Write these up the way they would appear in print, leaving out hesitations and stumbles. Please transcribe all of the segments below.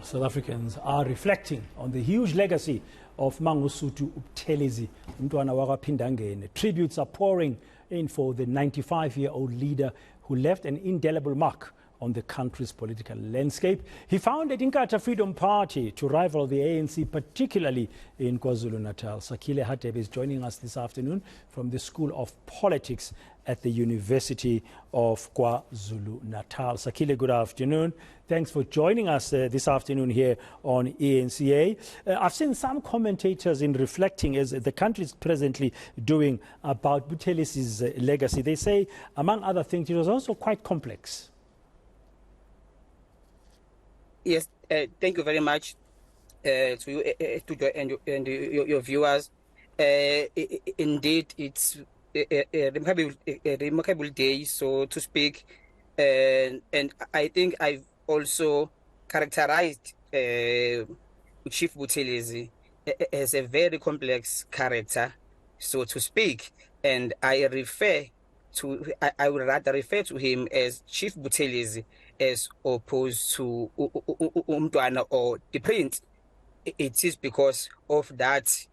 South Africans are reflecting on the huge legacy of Mangosuthu Buthelezi, umntwana wakwaPhindangene. Tributes are pouring in for the 95-year-old leader who left an indelible mark on the country's political landscape. He founded iNCA Freedom Party to rival the ANC, particularly in KwaZulu-Natal. Sakhile Hadebe is joining us this afternoon from the School of Politics at the University of KwaZulu-Natal. Sakhile, good afternoon. Thanks for joining us this afternoon here on eNCA. I've seen some commentators in reflecting as the country is presently doing about Buthelezi's legacy. They say, among other things, it was also quite complex. Yes, thank you very much to you and your viewers. Indeed, it's a remarkable day, so to speak, and I think I've also characterized Chief Buthelezi as a very complex character, so to speak, and I would rather refer to him as Chief Buthelezi as opposed to Umntwana or the Prince. It is because of that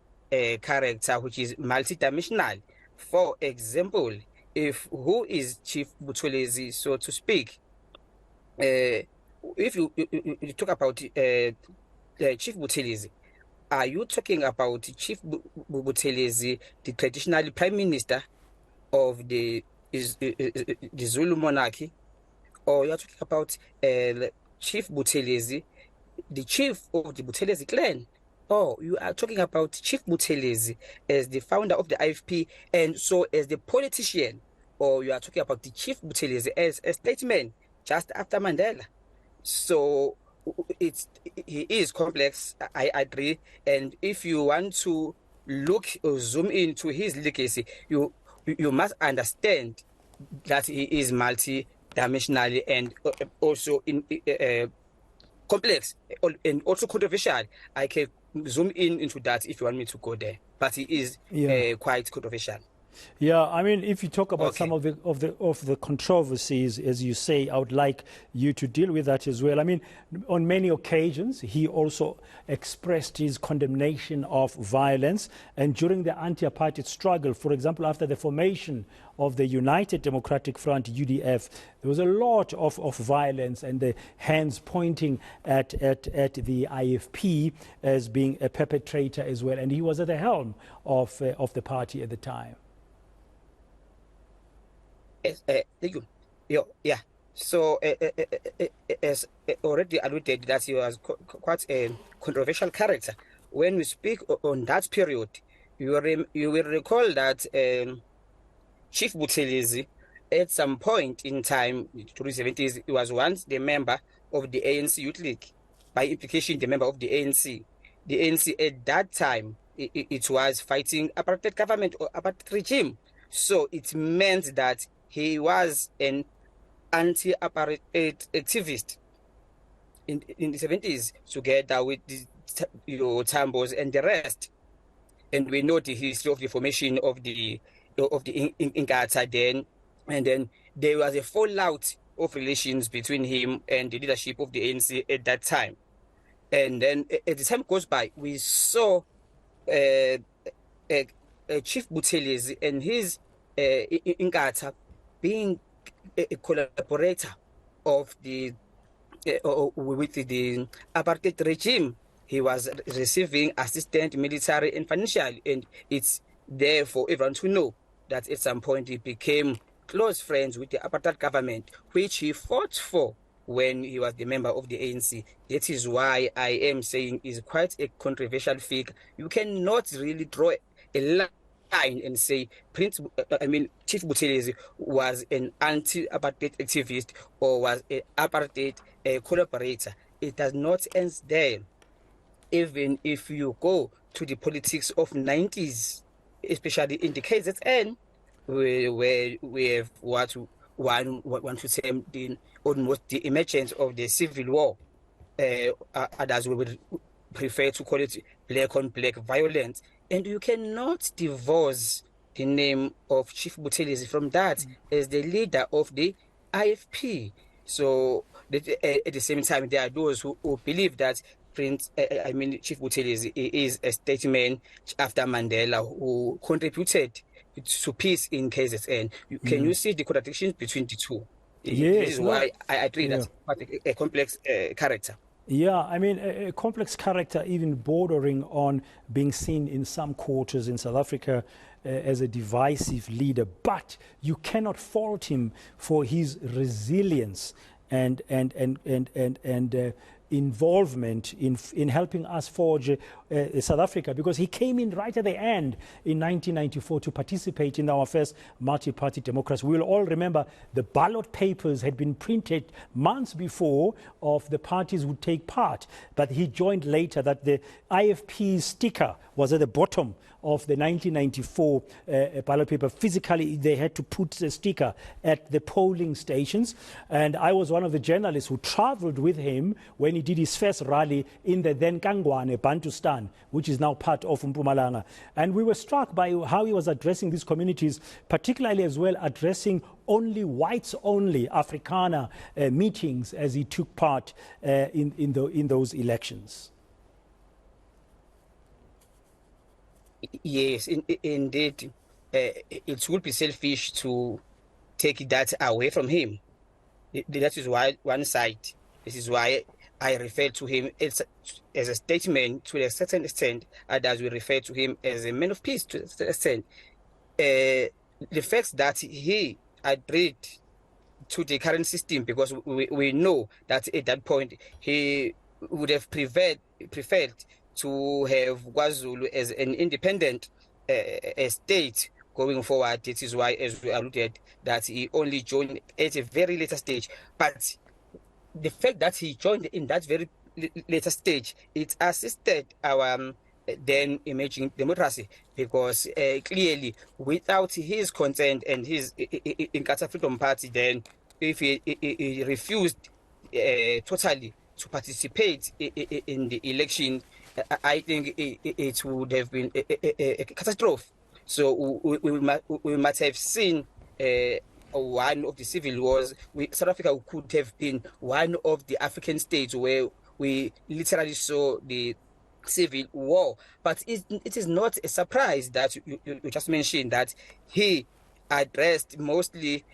character which is multidimensional. For example, who is Chief Buthelezi, so to speak? If you talk about Chief Buthelezi, are you talking about Chief Buthelezi, the traditional Prime Minister of the Zulu monarchy? Or you're talking about Chief Buthelezi, the chief of the Buthelezi clan? Or you are talking about Chief Buthelezi as the founder of the IFP and so as the politician? Or you are talking about the Chief Buthelezi as a statesman just after Mandela? So he is complex, I agree. And if you want to look or zoom into his legacy, you must understand that he is multi-dimensional and also complex and also controversial. I can zoom into that if you want me to go there, but he is quite controversial. Yeah, I mean, if you talk about some of the controversies, as you say, I would like you to deal with that as well. I mean, on many occasions, he also expressed his condemnation of violence. And during the anti-apartheid struggle, for example, after the formation of the United Democratic Front, UDF, there was a lot of violence and the hands pointing at the IFP as being a perpetrator as well. And he was at the helm of the party at the time. Thank you. Yeah. So, as already alluded, that he was quite a controversial character. When we speak on that period, you will recall that Chief Buthelezi, at some point in time, during the 70s, he was once the member of the ANC Youth League, by implication, the member of the ANC. The ANC at that time, it was fighting apartheid government or apartheid regime. So it meant that he was an anti-apartheid activist in the 70s, together with the Tambos and the rest. And we know the history of the formation of the iNCA then, and then there was a fallout of relations between him and the leadership of the ANC at that time. And then as the time goes by, we saw Chief Buthelezi and his iNCA being a collaborator of with the apartheid regime. He was receiving assistance, military and financial, and it's there for everyone to know that at some point he became close friends with the apartheid government, which he fought for when he was the member of the ANC. That is why I am saying is quite a controversial figure. You cannot really draw a line and say Chief Buthelezi was an anti-apartheid activist or was an apartheid collaborator. It does not end there. Even if you go to the politics of 90s, especially in the KZN, where we have what one should say almost the emergence of the civil war, others would prefer to call it black on black violence. And you cannot divorce the name of Chief Buthelezi from that as the leader of the IFP. So at the same time, there are those who believe that Chief Buthelezi is a statesman after Mandela who contributed to peace in KZN. Can you see the contradictions between the two? Yes, this is why I agree yeah. that's quite a complex character. Yeah, I mean, a complex character, even bordering on being seen in some quarters in South Africa as a divisive leader. But you cannot fault him for his resilience and involvement in helping us forge South Africa, because he came in right at the end in 1994 to participate in our first multi-party democracy. We will all remember the ballot papers had been printed months before of the parties would take part, but he joined later. That the IFP sticker was at the bottom of the 1994 ballot paper. Physically, they had to put the sticker at the polling stations. And I was one of the journalists who traveled with him when he did his first rally in the then Kangwane, Bantustan, which is now part of Mpumalanga. And we were struck by how he was addressing these communities, particularly as well addressing only whites-only Afrikaner meetings as he took part in those elections. Yes, indeed. It would be selfish to take that away from him. That is why one side. This is why I refer to him as a statesman to a certain extent, and as we refer to him as a man of peace to a certain extent. The fact that he agreed to the current system, because we know that at that point he would have preferred to have KwaZulu as an independent state going forward. This is why, as we alluded, that he only joined at a very later stage. But the fact that he joined in that very later stage, it assisted our then emerging democracy, because clearly without his consent and his Inkatha Freedom Party, then if he refused totally to participate in the election, I think it would have been a catastrophe. So we might have seen one of the civil wars. South Africa could have been one of the African states where we literally saw the civil war. But it is not a surprise that you just mentioned that he addressed mostly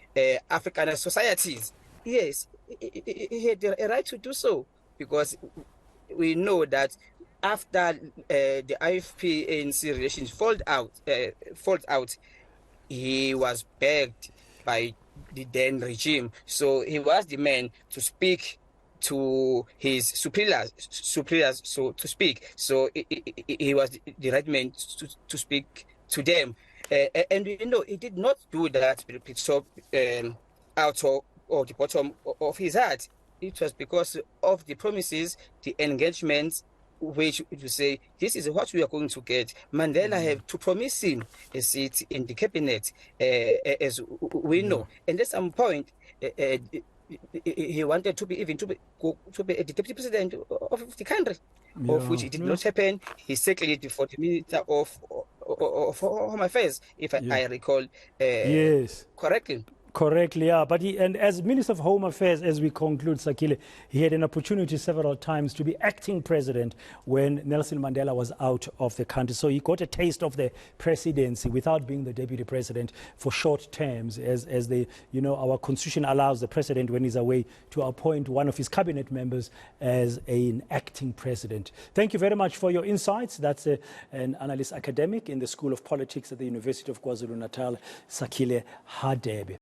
African societies. Yes, he had a right to do so, because we know that after the IFP-ANC relations fall out, he was begged by the then regime. So he was the man to speak to his superiors, so to speak. So he was the right man to speak to them. And you know, he did not do that out of the bottom of his heart. It was because of the promises, the engagements, which you say, this is what we are going to get. Mandela had to promise him a seat in the cabinet, as we know. And at some point, he wanted to be a deputy president of the country, of which it did not happen. He seconded for the Minister of Home Affairs, if I recall yes, correctly. Correctly, yeah. But and as Minister of Home Affairs, as we conclude, Sakhile, he had an opportunity several times to be acting president when Nelson Mandela was out of the country. So he got a taste of the presidency without being the deputy president for short terms, as the, you know, our constitution allows the president, when he's away, to appoint one of his cabinet members as an acting president. Thank you very much for your insights. That's an analyst academic in the School of Politics at the University of KwaZulu-Natal, Sakhile Hadebe.